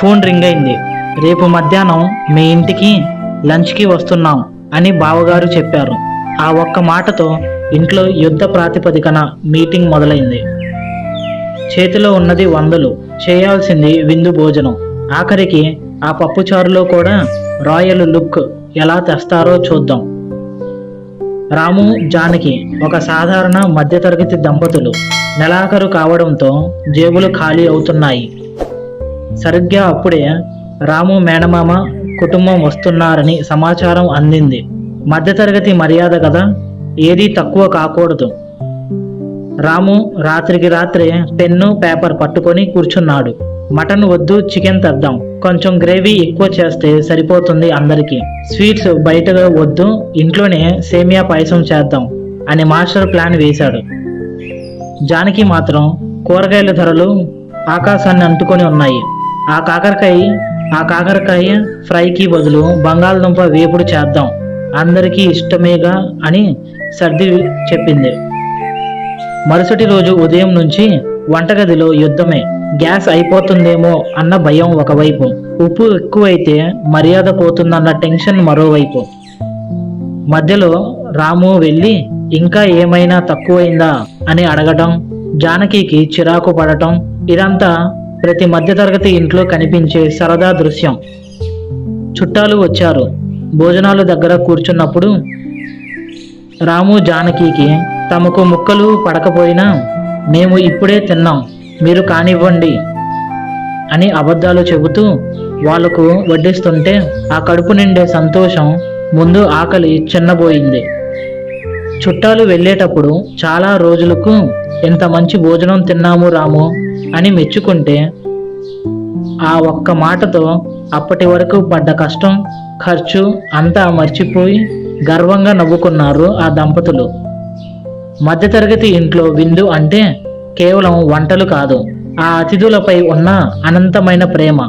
Phone ring అయింది. రేపు మధ్యాహ్నం మీ ఇంటికి లంచ్కి వస్తున్నాం అని బావగారు చెప్పారు. ఆ ఒక్క మాటతో ఇంట్లో యుద్ధ ప్రాతిపదికన మీటింగ్ మొదలైంది. చేతిలో ఉన్నది వందలు, చేయాల్సింది విందు భోజనం. ఆఖరికి ఆ పప్పుచారులో కూడా రాయల్ లుక్ ఎలా తెస్తారో చూద్దాం. రాము, జానకి ఒక సాధారణ మధ్యతరగతి దంపతులు. నెలాఖరు కావడంతో జేబులు ఖాళీ అవుతున్నాయి. సరిగ్గా అప్పుడే రాము మేనమామ కుటుంబం వస్తున్నారని సమాచారం అందింది. మధ్యతరగతి మర్యాద కదా, ఏదీ తక్కువ కాకూడదు. రాము రాత్రికి రాత్రే పెన్ను పేపర్ పట్టుకొని కూర్చున్నాడు. మటన్ వద్దు, చికెన్ తెద్దాం, కొంచెం గ్రేవీ ఎక్కువ చేస్తే సరిపోతుంది అందరికీ. స్వీట్స్ బయటగా వద్దు, ఇంట్లోనే సేమియా పాయసం చేద్దాం అని మాస్టర్ ప్లాన్ వేశాడు. జానకి మాత్రం కూరగాయల ధరలు ఆకాశాన్ని అంటుకొని ఉన్నాయి. ఆ కాకరకాయ ఫ్రైకి బదులు బంగాళదుంప వేపుడు చేద్దాం, అందరికీ ఇష్టమేగా అని సర్ది చెప్పింది. మరుసటి రోజు ఉదయం నుంచి వంటగదిలో యుద్ధమే. గ్యాస్ అయిపోతుందేమో అన్న భయం ఒకవైపు, ఉప్పు ఎక్కువైతే మర్యాద పోతుందన్న టెన్షన్ మరోవైపు. మధ్యలో రాము వెళ్ళి ఇంకా ఏమైనా తక్కువైందా అని అడగటం, జానకికి చిరాకు పడటం, ఇదంతా ప్రతి మధ్యతరగతి ఇంట్లో కనిపించే సరదా దృశ్యం. చుట్టాలు వచ్చారు. భోజనాలు దగ్గర కూర్చున్నప్పుడు రాము జానకికి తమకు ముక్కలు పడకపోయినా మేము ఇప్పుడే తిన్నాం, మీరు కానివ్వండి అని అబద్ధాలు చెబుతూ వాళ్లకు వడ్డిస్తుంటే ఆ కడుపు నిండే సంతోషం ముందు ఆకలి చిన్నబోయింది. చుట్టాలు వెళ్ళేటప్పుడు చాలా రోజులకు ఎంత మంచి భోజనం తిన్నాము రాము అని మెచ్చుకుంటే ఆ ఒక్క మాటతో అప్పటి వరకు పడ్డ కష్టం, ఖర్చు అంతా మర్చిపోయి గర్వంగా నవ్వుకున్నారు ఆ దంపతులు. మధ్యతరగతి ఇంట్లో విందు అంటే కేవలం వంటలు కాదు, ఆ అతిథులపై ఉన్న అనంతమైన ప్రేమ.